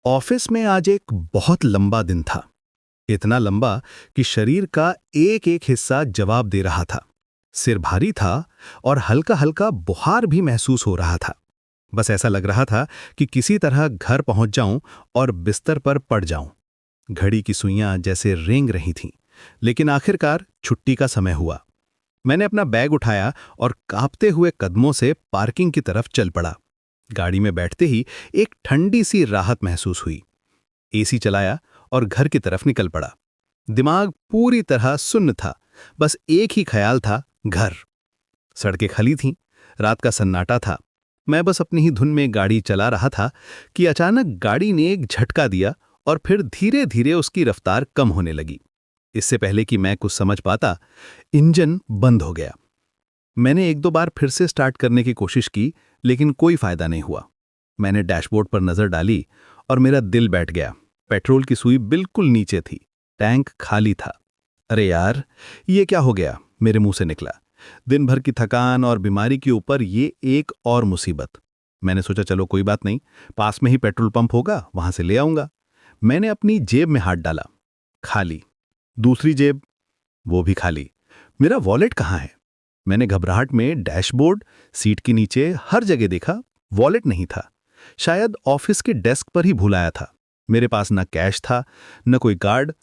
Office में आज एक बहुत लंबा दिन था। इतना लंबा कि शरीर का एक एक हिस्सा जवाब दे रहा था। सिर भारी था और हल्का हल्का बुखार भी महसूस हो रहा था। बस ऐसा लग रहा था कि किसी तरह घर पहुंच जाऊं और बिस्तर पर पड़ जाऊं। घड़ी की सुइयां जैसे रेंग रही थीं, लेकिन आखिरकार छुट्टी का समय हुआ। मैंने अपना बैग उठाया और कांपते हुए कदमों से पार्किंग की तरफ चल पड़ा। गाड़ी में बैठते ही एक ठंडी सी राहत महसूस हुई। एसी चलाया और घर की तरफ निकल पड़ा। दिमाग पूरी तरह सुन्न था। बस एक ही ख्याल था, घर। सड़कें खाली थीं, रात का सन्नाटा था। मैं बस अपनी ही धुन में गाड़ी चला रहा था कि अचानक गाड़ी ने एक झटका दिया और फिर धीरे धीरे उसकी रफ्तार कम होने लगी। इससे पहले कि मैं कुछ समझ पाता, इंजन बंद हो गया। मैंने एक दो बार फिर से स्टार्ट करने की कोशिश की, लेकिन कोई फायदा नहीं हुआ। मैंने डैशबोर्ड पर नजर डाली और मेरा दिल बैठ गया। पेट्रोल की सुई बिल्कुल नीचे थी, टैंक खाली था। अरे यार, ये क्या हो गया, मेरे मुंह से निकला। दिन भर की थकान और बीमारी के ऊपर ये एक और मुसीबत। मैंने सोचा चलो कोई बात नहीं, पास में ही पेट्रोल पंप होगा, वहां से ले आऊंगा। मैंने अपनी जेब में हाथ डाला, खाली। दूसरी जेब, वो भी खाली। मेरा वॉलेट कहाँ है? मैंने घबराहट में डैशबोर्ड, सीट के नीचे, हर जगह देखा, वॉलेट नहीं था। शायद ऑफिस के डेस्क पर ही भुलाया था। मेरे पास न कैश था, न कोई कार्ड।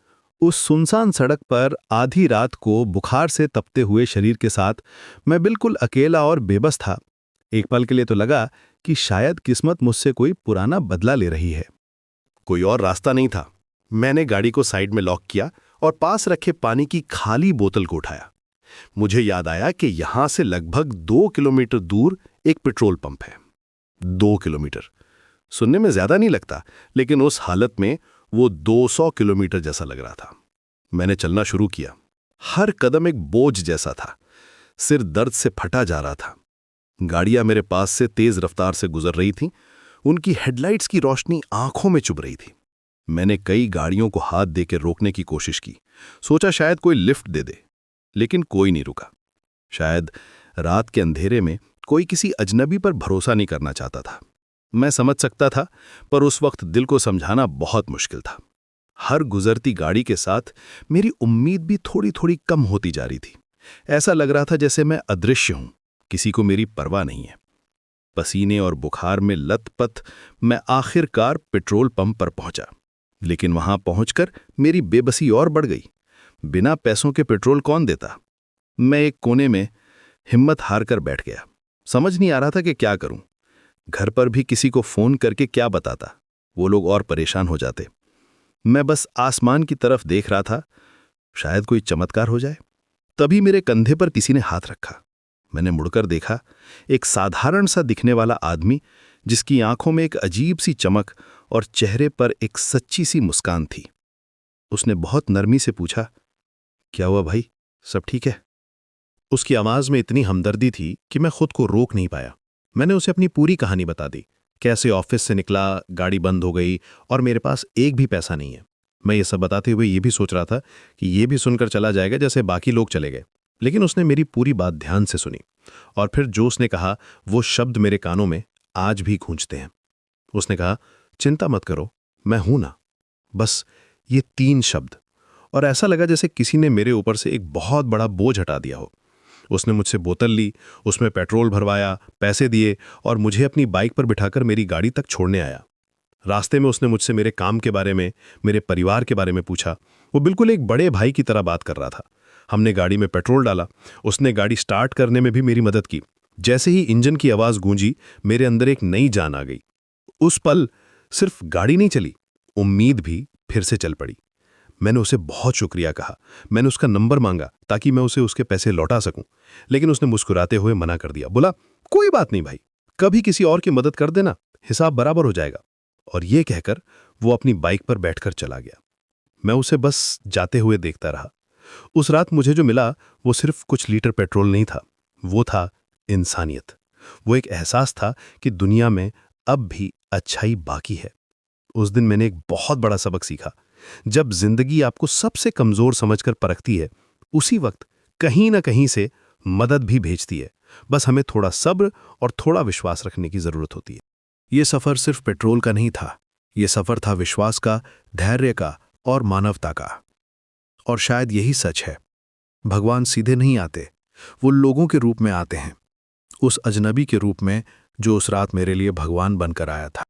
उस सुनसान सड़क पर आधी रात को बुखार से तपते हुए शरीर के साथ मैं बिल्कुल अकेला और बेबस था। एक पल के लिए तो लगा कि शायद किस्मत मुझसे कोई पुराना बदला ले रही है। कोई और रास्ता नहीं था। मैंने गाड़ी को साइड में लॉक किया और पास रखे पानी की खाली बोतल को उठाया। मुझे याद आया कि यहां से लगभग 2 किलोमीटर दूर एक पेट्रोल पंप है। 2 किलोमीटर सुनने में ज्यादा नहीं लगता, लेकिन उस हालत में वो 200 किलोमीटर जैसा लग रहा था। मैंने चलना शुरू किया। हर कदम एक बोझ जैसा था। सिर दर्द से फटा जा रहा था। गाड़ियां मेरे पास से तेज रफ्तार से गुजर रही थीं। उनकी हेडलाइट्स की रोशनी आंखों में चुभ रही थी। मैंने कई गाड़ियों को हाथ देकर रोकने की कोशिश की। सोचा शायद कोई लिफ्ट दे दे, लेकिन कोई नहीं रुका। शायद रात के अंधेरे में कोई किसी अजनबी पर भरोसा नहीं करना चाहता था। मैं समझ सकता था, पर उस वक्त दिल को समझाना बहुत मुश्किल था। हर गुजरती गाड़ी के साथ मेरी उम्मीद भी थोड़ी थोड़ी कम होती जा रही थी। ऐसा लग रहा था जैसे मैं अदृश्य हूं, किसी को मेरी परवाह नहीं है। पसीने और बुखार में लथपथ मैं आखिरकार पेट्रोल पंप पर पहुंचा। लेकिन वहां पहुंचकर मेरी बेबसी और बढ़ गई। बिना पैसों के पेट्रोल कौन देता? मैं एक कोने में हिम्मत हार कर बैठ गया। समझ नहीं आ रहा था कि क्या करूं। घर पर भी किसी को फोन करके क्या बताता, वो लोग और परेशान हो जाते। मैं बस आसमान की तरफ देख रहा था, शायद कोई चमत्कार हो जाए। तभी मेरे कंधे पर किसी ने हाथ रखा। मैंने मुड़कर देखा, एक साधारण सा दिखने वाला आदमी, जिसकी आंखों में एक अजीब सी चमक और चेहरे पर एक सच्ची सी मुस्कान थी। उसने बहुत नरमी से पूछा, क्या हुआ भाई, सब ठीक है? उसकी आवाज में इतनी हमदर्दी थी कि मैं खुद को रोक नहीं पाया। मैंने उसे अपनी पूरी कहानी बता दी, कैसे ऑफिस से निकला, गाड़ी बंद हो गई और मेरे पास एक भी पैसा नहीं है। मैं ये सब बताते हुए ये भी सोच रहा था कि ये भी सुनकर चला जाएगा जैसे बाकी लोग चले गए। लेकिन उसने मेरी पूरी बात ध्यान से सुनी और फिर जो उसने कहा, वो शब्द मेरे कानों में आज भी गूंजते हैं। उसने कहा, चिंता मत करो, मैं हूं ना। बस ये 3 शब्द, और ऐसा लगा जैसे किसी ने मेरे ऊपर से एक बहुत बड़ा बोझ हटा दिया हो। उसने मुझसे बोतल ली, उसमें पेट्रोल भरवाया, पैसे दिए और मुझे अपनी बाइक पर बिठाकर मेरी गाड़ी तक छोड़ने आया। रास्ते में उसने मुझसे मेरे काम के बारे में, मेरे परिवार के बारे में पूछा। वो बिल्कुल एक बड़े भाई की तरह बात कर रहा था। हमने गाड़ी में पेट्रोल डाला। उसने गाड़ी स्टार्ट करने में भी मेरी मदद की। जैसे ही इंजन की आवाज गूंजी, मेरे अंदर एक नई जान आ गई। उस पल सिर्फ गाड़ी नहीं चली, उम्मीद भी फिर से चल पड़ी। मैंने उसे बहुत शुक्रिया कहा। मैंने उसका नंबर मांगा ताकि मैं उसे उसके पैसे लौटा सकूं, लेकिन उसने मुस्कुराते हुए मना कर दिया। बोला, कोई बात नहीं भाई, कभी किसी और की मदद कर देना, हिसाब बराबर हो जाएगा। और ये कहकर वो अपनी बाइक पर बैठकर चला गया। मैं उसे बस जाते हुए देखता रहा। उस रात मुझे जो मिला वो सिर्फ कुछ लीटर पेट्रोल नहीं था, वो था इंसानियत। वो एक एहसास था कि दुनिया में अब भी अच्छाई बाकी है। उस दिन मैंने एक बहुत बड़ा सबक सीखा। जब जिंदगी आपको सबसे कमजोर समझकर परखती है, उसी वक्त कहीं ना कहीं से मदद भी भेजती है। बस हमें थोड़ा सब्र और थोड़ा विश्वास रखने की जरूरत होती है। ये सफर सिर्फ पेट्रोल का नहीं था, ये सफर था विश्वास का, धैर्य का और मानवता का। और शायद यही सच है, भगवान सीधे नहीं आते, वो लोगों के रूप में आते हैं, उस अजनबी के रूप में जो उस रात मेरे लिए भगवान बनकर आया था।